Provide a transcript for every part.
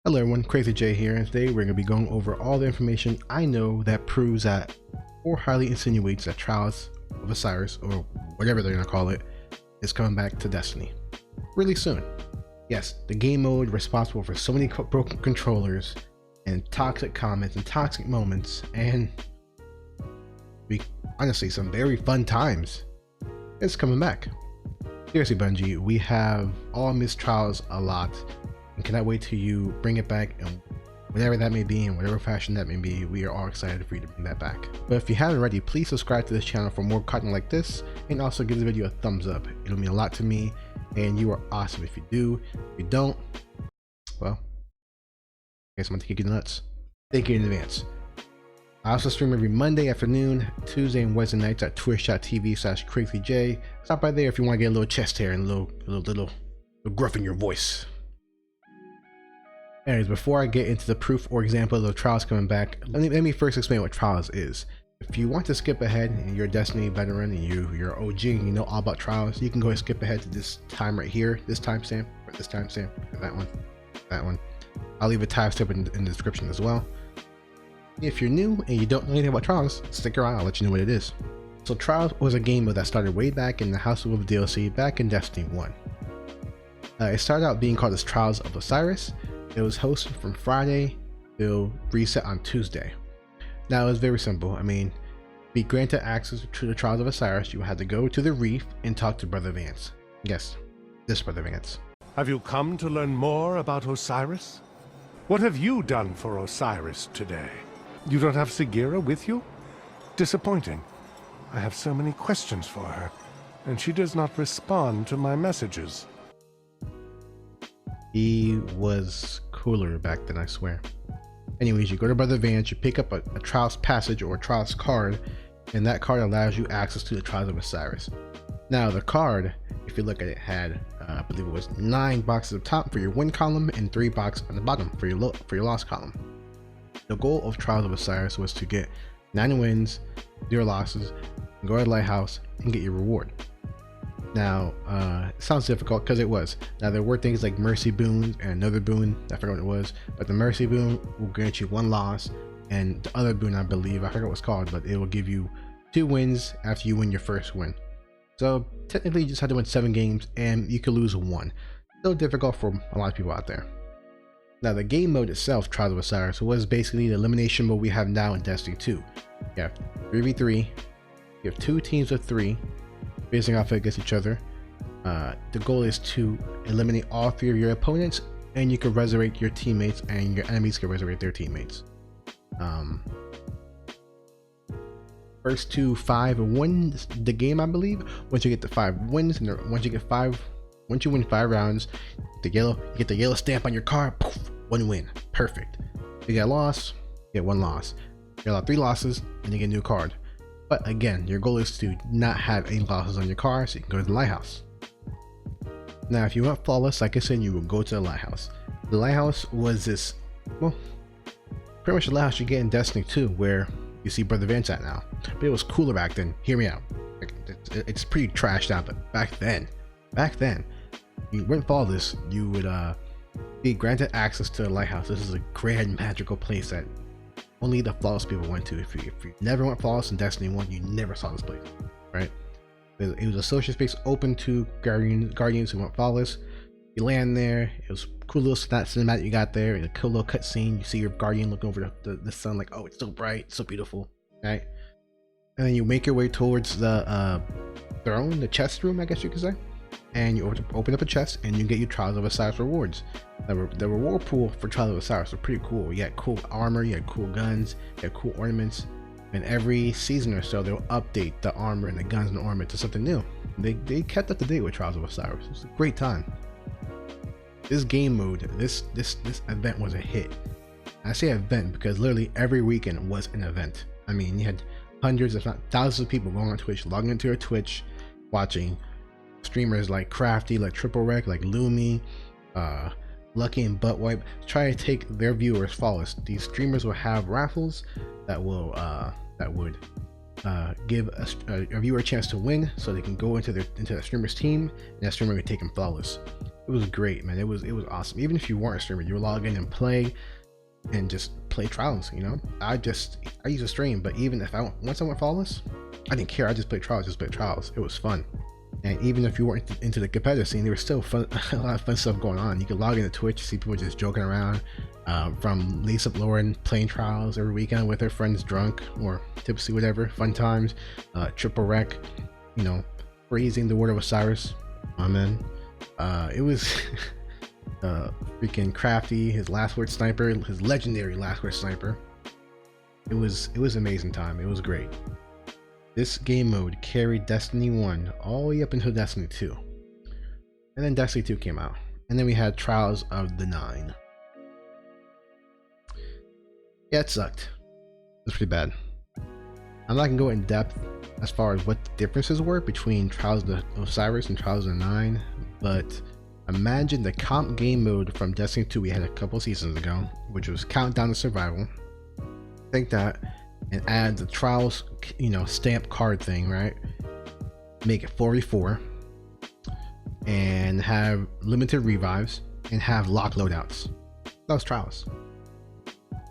Hello everyone, Crazy J here, and today we're going to be going over all the information I know that proves that, or highly insinuates that Trials of Osiris, or whatever they're going to call it, is coming back to Destiny really soon. Yes, the game mode responsible for so many broken controllers, and toxic comments, and toxic moments, and honestly some very fun times, is coming back. Seriously Bungie, we have all missed Trials a lot, and cannot wait till you bring it back, and whatever that may be, in whatever fashion that may be, we are all excited for you to bring that back. But if you haven't already, please subscribe to this channel for more content like this, and also give the video a thumbs up. It'll mean a lot to me, and you are awesome if you do. If you don't, well, I guess I'm gonna kick you nuts. Thank you in advance. I also stream every Monday afternoon, Tuesday and Wednesday nights at twitch.tv/crazyj. Stop by there if you want to get a little chest hair and a little gruff in your voice. Anyways, before I get into the proof or example of the Trials coming back, let me first explain what Trials is. If you want to skip ahead and you're a Destiny veteran and you're OG and you know all about Trials, you can go and skip ahead to this time right here, this timestamp, or this timestamp, or that one. I'll leave a timestamp in the description as well. If you're new and you don't know anything about Trials, stick around, I'll let you know what it is. So Trials was a game that started way back in the House of Wolves DLC back in Destiny 1. It started out being called as Trials of Osiris. It was hosted from Friday till reset on Tuesday. Now it was very simple. I mean, to be granted access to the Trials of Osiris, you had to go to the Reef and talk to Brother Vance. Yes, this Brother Vance. Have you come to learn more about Osiris? What have you done for Osiris today? You don't have Sagira with you? Disappointing. I have so many questions for her, and she does not respond to my messages. He was cooler back then, I swear. Anyways, you go to Brother Vance, you pick up a Trials passage or a Trials card, and that card allows you access to the Trials of Osiris. Now the card, if you look at it, had I believe it was 9 boxes up top for your win column and 3 boxes on the bottom for your loss column. The goal of Trials of Osiris was to get 9 wins, 0 losses, and go to the lighthouse and get your reward. Now, it sounds difficult because it was. Now, there were things like Mercy Boon and another boon, I forgot what it was, but the Mercy Boon will grant you 1 loss, and the other boon, I believe, I forgot what it's called, but it will give you 2 wins after you win your first win. So, technically, you just had to win 7 games, and you could lose 1. Still difficult for a lot of people out there. Now, the game mode itself, Trials of Osiris, was basically the elimination mode we have now in Destiny 2. You have 3v3, you have 2 teams of 3, facing off against each other. The goal is to eliminate all 3 of your opponents, and you can resurrect your teammates, and your enemies can resurrect their teammates. First to 5 wins the game, I believe. Once you get the 5 wins, and once you win 5 rounds, you get the yellow stamp on your card. Poof, 1 win, perfect. You get a loss, you get 1 loss. You get 3 losses, and you get a new card. But again, your goal is to not have any losses on your car, so you can go to the lighthouse. Now, if you want flawless, like I said, you will go to the lighthouse. The lighthouse was this, well, pretty much the lighthouse you get in Destiny 2, where you see Brother Vance at now. But it was cooler back then. Hear me out. It's pretty trashed out, but back then, you went flawless, you would be granted access to the lighthouse. This is a grand magical place that only the flawless people went to. If you never went flawless in Destiny 1, you never saw this place, right? It was a social space open to guardians who went flawless. You land there, it was cool little cinematic you got there, and a cool little cutscene. You see your guardian looking over the sun like, oh, it's so bright, so beautiful, right? And then you make your way towards the throne, the chest room, I guess you could say. And you open up a chest, and you get your Trials of Osiris rewards. The reward pool for Trials of Osiris are pretty cool. You had cool armor, you had cool guns, you had cool ornaments, and every season or so they'll update the armor and the guns and the ornament to something new. They kept up to date with Trials of Osiris. It was a great time. This game mode, this event was a hit. I say event because literally every weekend was an event. I mean, you had hundreds, if not thousands of people going on Twitch, logging into your Twitch, watching streamers like Crafty, like Triple Rec, like Lumi, Lucky and Buttwipe try to take their viewers flawless. These streamers will have raffles that would give a viewer a chance to win, so they can go into the streamer's team, and that streamer can take them flawless. It was great, man. It was awesome. Even if you weren't a streamer, you would log in and play and just play trials. You know, I used to stream, but even if once I went flawless, I didn't care. I just played trials. It was fun. And even if you weren't into the competitive scene, there was still fun, a lot of fun stuff going on. You could log into Twitch, see people just joking around, from Lisa Lauren playing trials every weekend with her friends drunk or tipsy, whatever, fun times, triple wreck, you know, praising the word of Osiris. Amen. It was freaking Crafty, his last word sniper, his legendary last word sniper. It was amazing time. It was great. This game mode carried Destiny 1 all the way up until Destiny 2. And then Destiny 2 came out. And then we had Trials of the Nine. Yeah, it sucked. It was pretty bad. I'm not gonna go in depth as far as what the differences were between Trials of Osiris and Trials of the Nine, but imagine the comp game mode from Destiny 2 we had a couple seasons ago, which was Countdown to Survival. Take that and add the Trials, you know, stamp card thing, right? Make it 4v4 and have limited revives and have lock loadouts. That was Trials.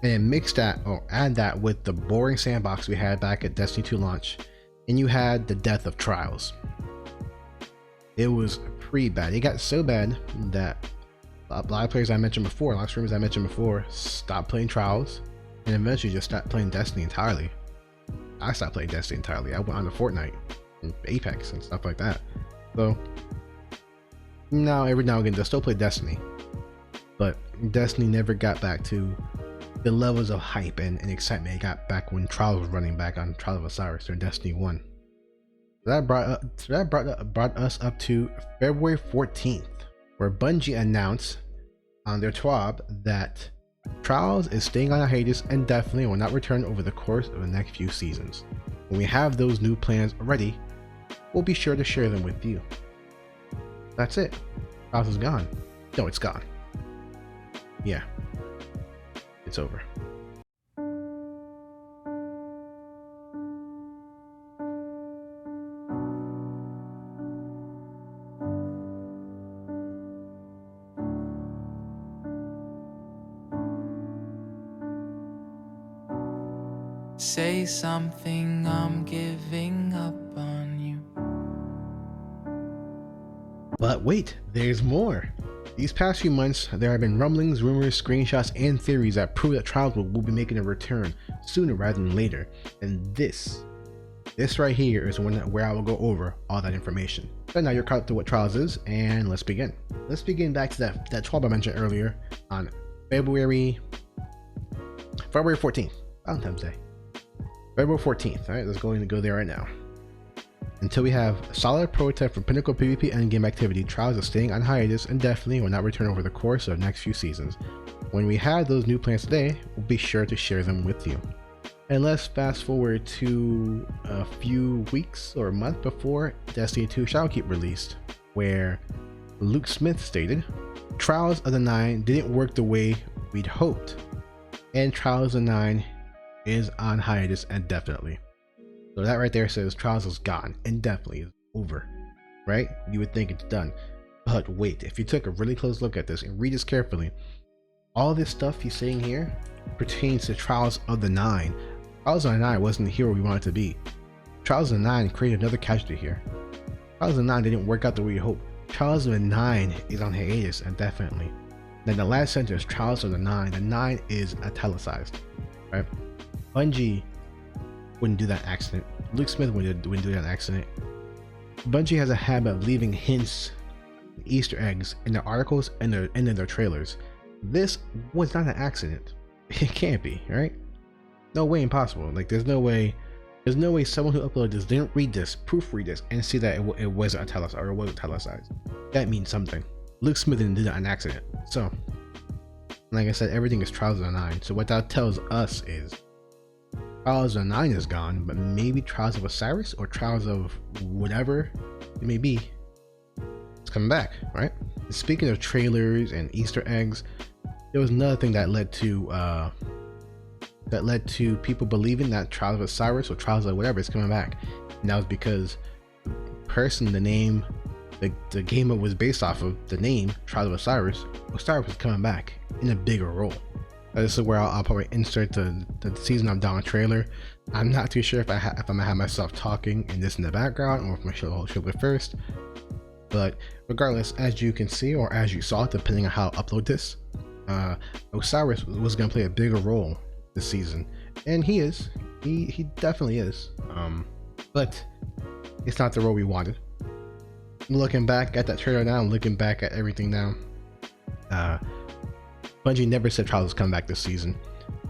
And then mix that or add that with the boring sandbox we had back at Destiny 2 launch, and you had the death of Trials. It was pretty bad. It got so bad that a lot of players I mentioned before, a lot of streamers I mentioned before, stopped playing Trials and eventually just stopped playing Destiny entirely. I stopped playing Destiny entirely. I went on to Fortnite and Apex and stuff like that. So now every now and again they'll still play Destiny, but Destiny never got back to the levels of hype and excitement it got back when Trials was running back on Trials of Osiris during Destiny 1. So that brought us up to February 14th, where Bungie announced on their TWAB that Trials is staying on hiatus and definitely will not return over the course of the next few seasons. When we have those new plans ready, we'll be sure to share them with you. That's it. Trials is gone. No, it's gone. Yeah. It's over. Say something, I'm giving up on you. But wait, there's more. These past few months, there have been rumblings, rumors, screenshots, and theories that prove that Trials will be making a return sooner rather than later. And this right here is where I will go over all that information. So now you're caught up to what Trials is, and let's begin. Let's begin back to that 12 I mentioned earlier on February 14th, Valentine's Day. February 14th, alright, let's go there right now. Until we have a solid prototype for Pinnacle PvP endgame activity, Trials is staying on hiatus and definitely will not return over the course of the next few seasons. When we have those new plans today, we'll be sure to share them with you. And let's fast forward to a few weeks or a month before Destiny 2 Shadowkeep released, where Luke Smith stated, Trials of the Nine didn't work the way we'd hoped, and Trials of the Nine is on hiatus indefinitely. So that right there says Trials is gone, indefinitely, is over, right? You would think it's done. But wait, if you took a really close look at this and read this carefully, all this stuff he's saying here pertains to Trials of the Nine. Trials of the Nine wasn't the hero we wanted to be. Trials of the Nine created another casualty here. Trials of the Nine didn't work out the way you hoped. Trials of the Nine is on hiatus indefinitely. Then the last sentence, Trials of the 9 is italicized, right? Bungie wouldn't do that accident. Luke Smith wouldn't do that accident. Bungie has a habit of leaving hints, Easter eggs in their articles and in their trailers. This was not an accident. It can't be, right? No way, impossible. Like there's no way someone who uploaded this didn't read this, proofread this, and see that it wasn't italicized or it was italicized. That means something. Luke Smith didn't do that on accident. So, like I said, everything is Trials of the 9. So what that tells us is Trials of the 9 is gone, but maybe Trials of Osiris or Trials of whatever it may be, it's coming back, right? And speaking of trailers and Easter eggs, there was another thing that led to people believing that Trials of Osiris or Trials of whatever is coming back, and that was because the name the game it was based off of, the name Trials of Osiris was coming back in a bigger role. This is where I'll probably insert the Season of Dawn trailer. I'm not too sure if I'm gonna have myself talking and this in the background, or if I should it first. But regardless, as you can see, or as you saw, depending on how I upload this, Osiris was gonna play a bigger role this season, and he is. He definitely is. But it's not the role we wanted. Looking back at that trailer now, looking back at everything now, Bungie never said Trials was coming back this season,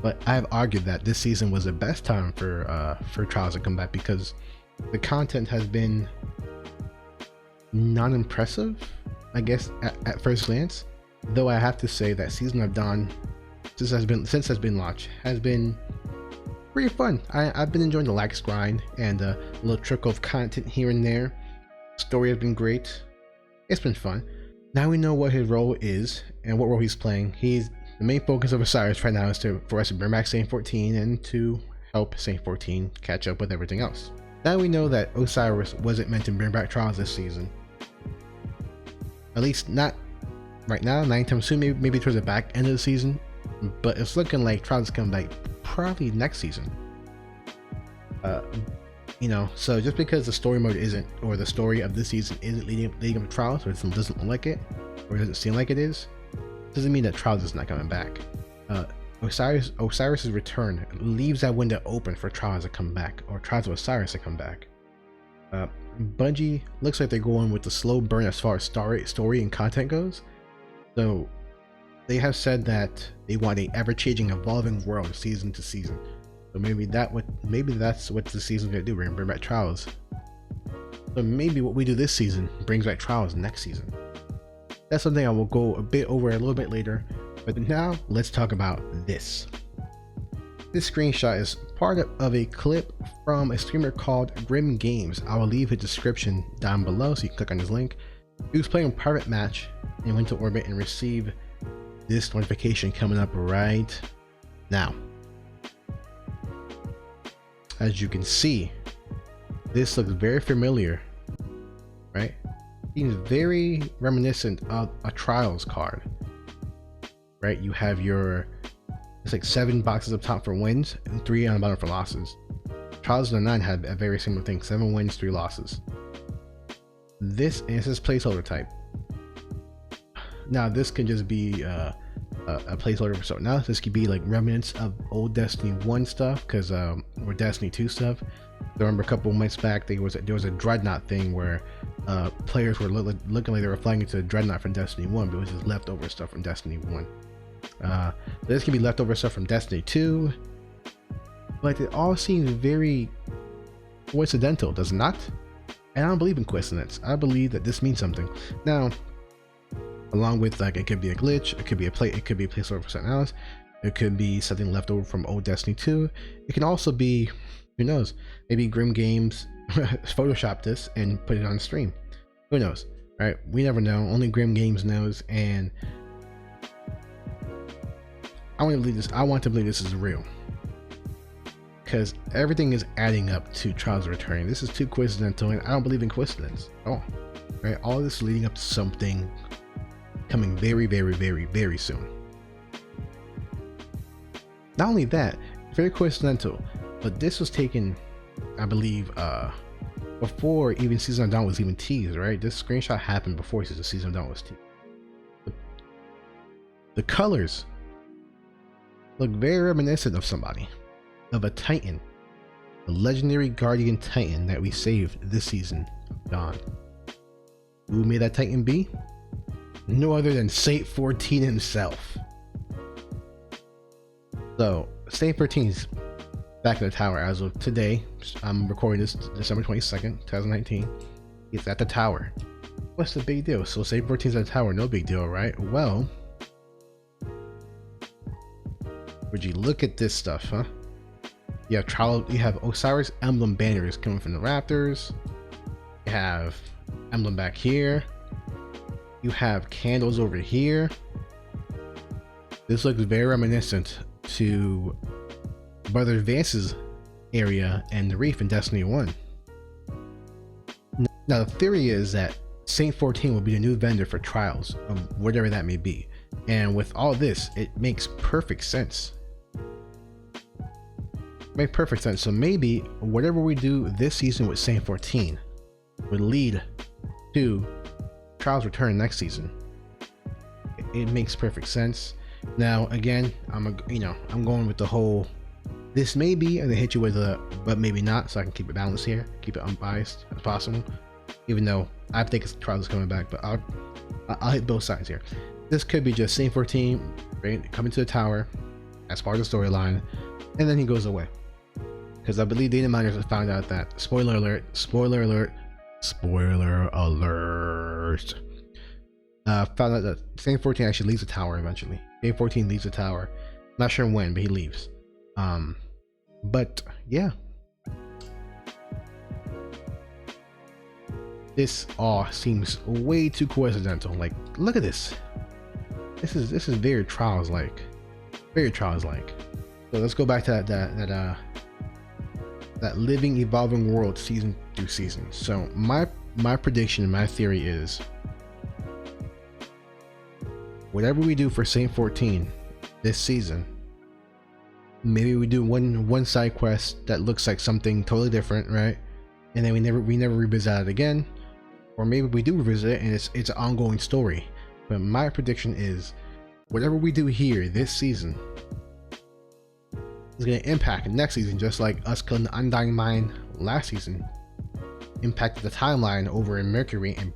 but I've argued that this season was the best time for Trials to come back, because the content has been non-impressive, I guess, at first glance. Though I have to say that Season of Dawn, since has been launched, has been pretty fun. I've been enjoying the lax grind and a little trickle of content here and there. Story has been great. It's been fun. Now we know what his role is and what role he's playing. The main focus of Osiris right now is for us to bring back Saint 14 and to help Saint 14 catch up with everything else. Now we know that Osiris wasn't meant to bring back Trials this season. At least not right now, not anytime soon, maybe towards the back end of the season. But it's looking like Trials is coming back probably next season. You know, so just because the story mode isn't, or the story of this season isn't leading up to Trials, or it doesn't look like it, or doesn't seem like it is, doesn't mean that Trials is not coming back. Osiris's return leaves that window open for Trials to come back, or Trials of Osiris to come back. Bungie looks like they're going with the slow burn as far as story and content goes. So they have said that they want a ever-changing, evolving world season to season. So maybe that's what the season's gonna do. We're gonna bring back Trials. So maybe what we do this season brings back Trials next season. That's something I will go a bit over a little bit later. But now let's talk about this. This screenshot is part of a clip from a streamer called Grim Games. I will leave a description down below so you can click on his link. He was playing a private match and went to orbit and received this notification coming up right now. As you can see, this looks very familiar, right? Seems very reminiscent of a Trials card, right? You have it's like 7 boxes up top for wins and 3 on the bottom for losses. Trials of the 9 had a very similar thing, 7 wins, 3 losses. This is placeholder type. Now this could just be a placeholder for something. Now this could be like remnants of old Destiny 1 stuff, because or Destiny 2 stuff. I remember a couple months back there was a Dreadnought thing where players were looking like they were flying into Dreadnought from Destiny 1, but it was just leftover stuff from Destiny 1. This could be leftover stuff from Destiny 2, but it all seems very coincidental, does it not? And I don't believe in coincidence. I believe that this means something. Now, along with, like, it could be a glitch, it could be a placeholder for something else, it could be something left over from old Destiny 2. It can also be, who knows, maybe Grim Games Photoshop this and put it on stream. Who knows, right? We never know. Only Grim Games knows, and I want to believe this is real, because everything is adding up to Trials returning. This is too coincidental, and I don't believe in coincidence at all. Right? All this is leading up to something coming very, very, very, very soon. Not only that, very coincidental, but this was taken, I believe, before even Season of Dawn was even teased, right? This screenshot happened before Season of Dawn was teased. The colors look very reminiscent of somebody, of a Titan, the legendary Guardian Titan that we saved this Season of Dawn. Who may that Titan be? No other than Saint 14 himself. So, Saint 14 is back in the tower as of today. I'm recording this December 22nd, 2019. He's at the tower. What's the big deal? So Saint 14's at the tower, no big deal, right? Well, would you look at this stuff, huh? You have Osiris emblem banners coming from the Raptors. You have emblem back here. You have candles over here. This looks very reminiscent to Brother Vance's area and the Reef in Destiny 1. Now the theory is that Saint 14 will be the new vendor for Trials, whatever that may be. And with all this, it makes perfect sense. Make perfect sense. So maybe whatever we do this season with Saint 14 would lead to Trials return next season. It makes perfect sense. Now again, I'm going with the whole this may be, and they hit you with a but maybe not, so I can keep it balanced here, keep it unbiased as possible. Even though I think it's Trials is coming back, but I'll hit both sides here. This could be just Saint 14 coming to the tower as part of the storyline, and then he goes away. Because I believe data miners have found out that spoiler alert, found out that Saint 14 actually leaves the tower eventually. Saint 14 leaves the tower. Not sure when, but he leaves. But yeah. This all seems way too coincidental. Like, look at this. This is very Trials like. Very Trials like. So let's go back to that living, evolving world season through season. So my prediction, my theory is whatever we do for Saint 14 this season, maybe we do one side quest that looks like something totally different, right? And then we never revisit it again. Or maybe we do revisit it and it's an ongoing story. But my prediction is whatever we do here this season is going to impact next season, just like us killing the Undying Mind last season impacted the timeline over in Mercury and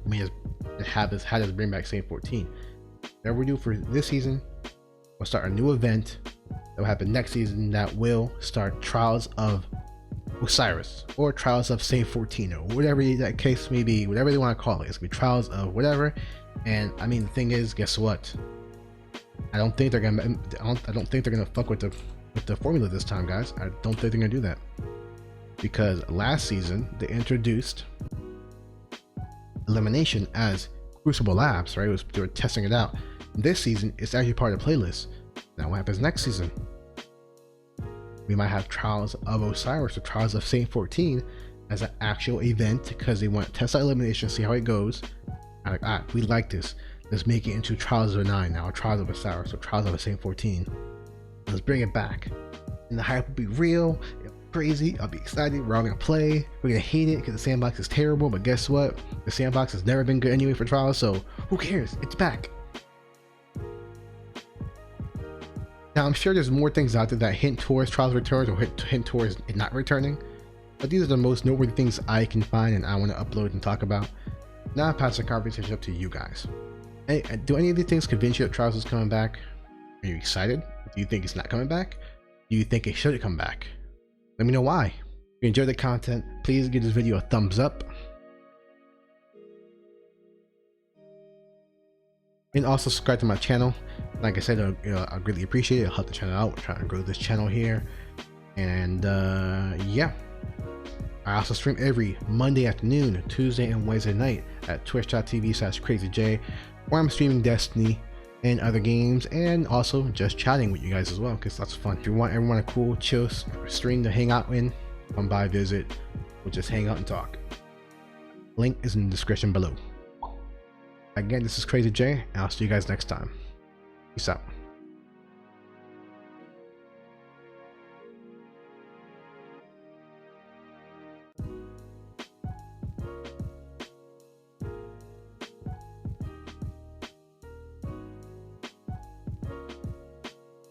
had us bring back Saint 14. Whatever we do for this season, we'll start a new event that will happen next season that will start Trials of Osiris or Trials of Saint 14 or whatever that case may be, whatever they want to call it. It's gonna be Trials of whatever. And I mean, the thing is, guess what? I don't think they're gonna fuck with the formula this time, guys. I don't think they're gonna do that, because last season they introduced elimination as Crucible Labs, right? They were testing it out. This season it's actually part of the playlist. Now what happens next season? We might have Trials of Osiris or Trials of Saint 14 as an actual event, because they want to test out elimination, see how it goes. Like, we like this. Let's make it into Trials of 9 now, Trials of Osiris, or Trials of Saint 14. Let's bring it back. And the hype will be real, crazy. I'll be excited. We're all gonna play. We're gonna hate it because the sandbox is terrible, but guess what? The sandbox has never been good anyway for Trials, so who cares? It's back. Now, I'm sure there's more things out there that hint towards Trials returns or hint towards it not returning, but these are the most noteworthy things I can find and I want to upload and talk about. Now I pass the conversation up to you guys. Hey, do any of these things convince you that Trials is coming back? Are you excited? Do you think it's not coming back? Do you think it should come back? Let me know why. If you enjoyed the content, please give this video a thumbs up. And also subscribe to my channel. Like I said, I greatly appreciate it. It'll help the channel out. We're trying to grow this channel here. And yeah. I also stream every Monday afternoon, Tuesday and Wednesday night at twitch.tv/crazyj, where I'm streaming Destiny and other games, and also just chatting with you guys as well, because that's fun. If you want everyone a cool, chill stream to hang out in, come by, visit. We'll just hang out and talk. Link is in the description below. Again, this is Crazy J, and I'll see you guys next time. Peace out.